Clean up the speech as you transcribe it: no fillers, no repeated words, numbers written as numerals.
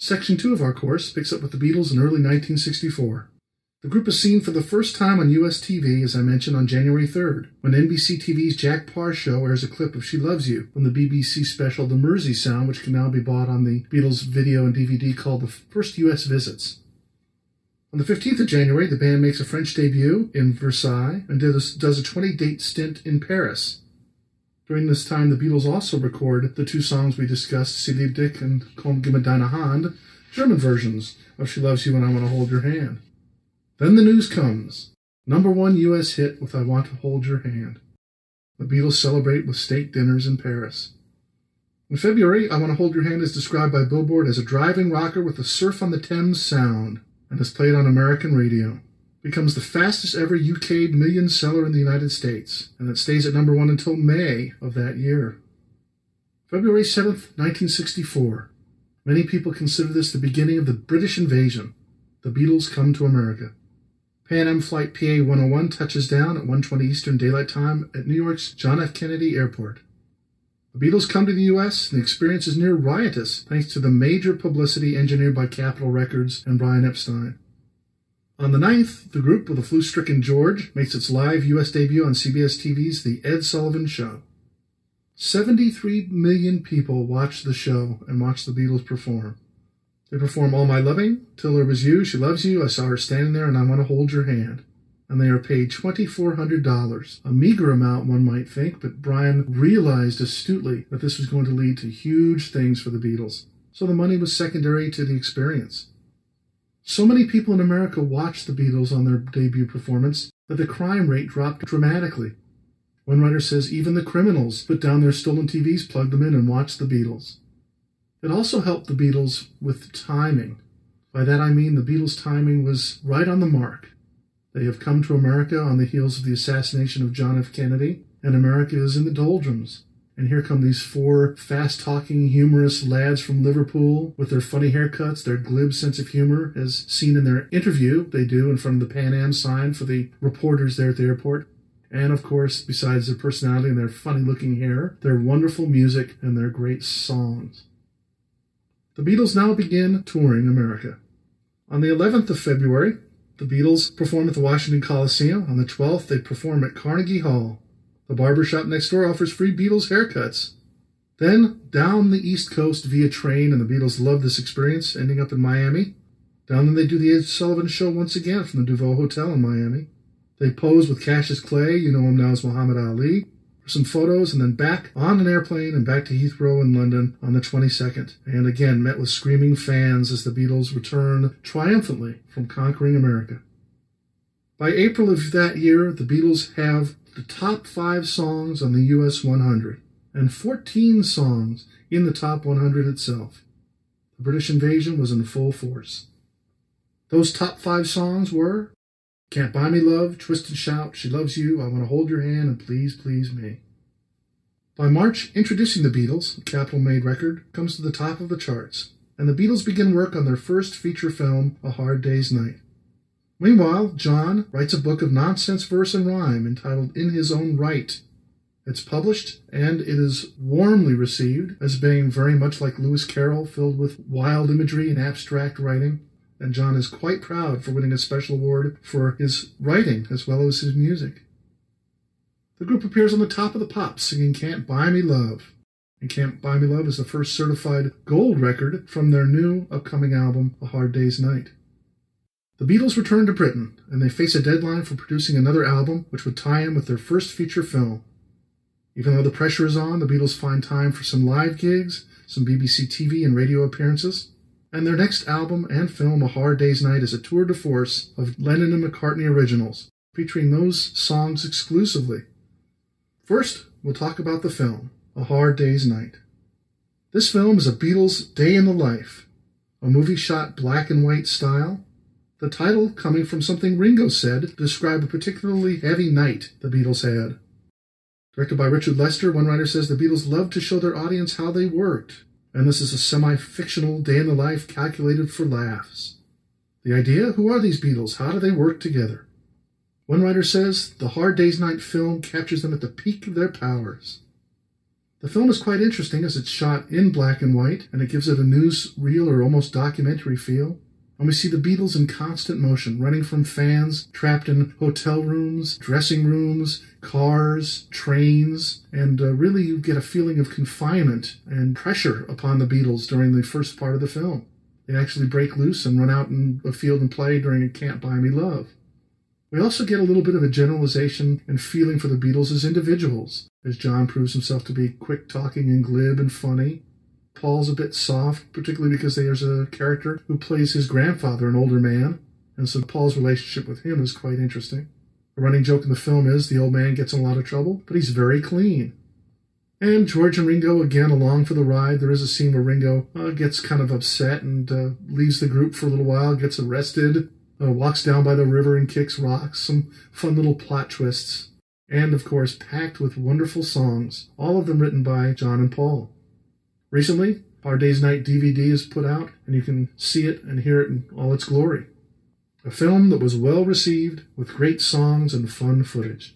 Section 2 of our course picks up with the Beatles in early 1964. The group is seen for the first time on U.S. TV, as I mentioned, on January 3rd, when NBC TV's Jack Parr show airs a clip of She Loves You from the BBC special The Mersey Sound, which can now be bought on the Beatles video and DVD called The First U.S. Visits. On the 15th of January, the band makes a French debut in Versailles and does a 20-date stint in Paris. During this time, the Beatles also record the two songs we discussed, Sie liebt dich and Komm gib mir deine Hand, German versions of She Loves You and I Want to Hold Your Hand. Then the news comes. #1 U.S. hit with I Want to Hold Your Hand. The Beatles celebrate with steak dinners in Paris. In February, I Want to Hold Your Hand is described by Billboard as a driving rocker with a surf on the Thames sound and is played on American radio. Becomes the fastest ever UK million seller in the United States, and it stays at #1 until May of that year. February 7th, 1964. Many people consider this the beginning of the British invasion. The Beatles come to America. Pan Am Flight PA-101 touches down at 1:20 Eastern Daylight Time at New York's John F. Kennedy Airport. The Beatles come to the U.S., and the experience is near riotous thanks to the major publicity engineered by Capitol Records and Brian Epstein. On the 9th, the group, with a flu-stricken George, makes its live U.S. debut on CBS TV's The Ed Sullivan Show. 73 million people watched the show and watched the Beatles perform. They perform All My Loving, Till There Was You, She Loves You, I Saw Her Standing There, and I Want to Hold Your Hand. And they are paid $2,400, a meager amount one might think, but Brian realized astutely that this was going to lead to huge things for the Beatles, so the money was secondary to the experience. So many people in America watched the Beatles on their debut performance that the crime rate dropped dramatically. One writer says even the criminals put down their stolen TVs, plugged them in, and watched the Beatles. It also helped the Beatles with timing. By that I mean the Beatles' timing was right on the mark. They have come to America on the heels of the assassination of John F. Kennedy, and America is in the doldrums. And here come these four fast-talking, humorous lads from Liverpool with their funny haircuts, their glib sense of humor, as seen in their interview they do in front of the Pan Am sign for the reporters there at the airport. And, of course, besides their personality and their funny-looking hair, their wonderful music and their great songs. The Beatles now begin touring America. On the 11th of February, the Beatles perform at the Washington Coliseum. On the 12th, they perform at Carnegie Hall. The barbershop next door offers free Beatles haircuts. Then, down the East Coast via train, and the Beatles love this experience, ending up in Miami. Down then they do the Ed Sullivan Show once again from the Duval Hotel in Miami. They pose with Cassius Clay, you know him now as Muhammad Ali, for some photos, and then back on an airplane and back to Heathrow in London on the 22nd. And again, met with screaming fans as the Beatles return triumphantly from conquering America. By April of that year, the Beatles have the top 5 songs on the US 100, and 14 songs in the top 100 itself. The British invasion was in full force. Those top 5 songs were Can't Buy Me Love, Twist and Shout, She Loves You, I Want to Hold Your Hand, and Please Please Me. By March, Introducing the Beatles, a Capitol-made record, comes to the top of the charts, and the Beatles begin work on their first feature film, A Hard Day's Night. Meanwhile, John writes a book of nonsense verse and rhyme entitled In His Own Right. It's published, and it is warmly received as being very much like Lewis Carroll, filled with wild imagery and abstract writing, and John is quite proud for winning a special award for his writing as well as his music. The group appears on the top of the pops singing Can't Buy Me Love, and Can't Buy Me Love is the first certified gold record from their new upcoming album, A Hard Day's Night. The Beatles return to Britain, and they face a deadline for producing another album which would tie in with their first feature film. Even though the pressure is on, the Beatles find time for some live gigs, some BBC TV and radio appearances, and their next album and film, A Hard Day's Night, is a tour de force of Lennon and McCartney originals, featuring those songs exclusively. First, we'll talk about the film, A Hard Day's Night. This film is a Beatles' day in the life, a movie shot black and white style, the title coming from something Ringo said to describe a particularly heavy night the Beatles had. Directed by Richard Lester, one writer says the Beatles loved to show their audience how they worked, and this is a semi-fictional day in the life calculated for laughs. The idea? Who are these Beatles? How do they work together? One writer says the Hard Day's Night film captures them at the peak of their powers. The film is quite interesting as it's shot in black and white, and it gives it a newsreel or almost documentary feel. And we see the Beatles in constant motion, running from fans, trapped in hotel rooms, dressing rooms, cars, trains, and really you get a feeling of confinement and pressure upon the Beatles during the first part of the film. They actually break loose and run out in a field and play during a Can't Buy Me Love. We also get a little bit of a generalization and feeling for the Beatles as individuals, as John proves himself to be quick-talking and glib and funny. Paul's a bit soft, particularly because there's a character who plays his grandfather, an older man, and so Paul's relationship with him is quite interesting. The running joke in the film is the old man gets in a lot of trouble, but he's very clean. And George and Ringo, again, along for the ride. There is a scene where Ringo gets kind of upset and leaves the group for a little while, gets arrested, walks down by the river and kicks rocks. Some fun little plot twists. And, of course, packed with wonderful songs, all of them written by John and Paul. Recently, Hard Day's Night DVD is put out, and you can see it and hear it in all its glory. A film that was well received, with great songs and fun footage.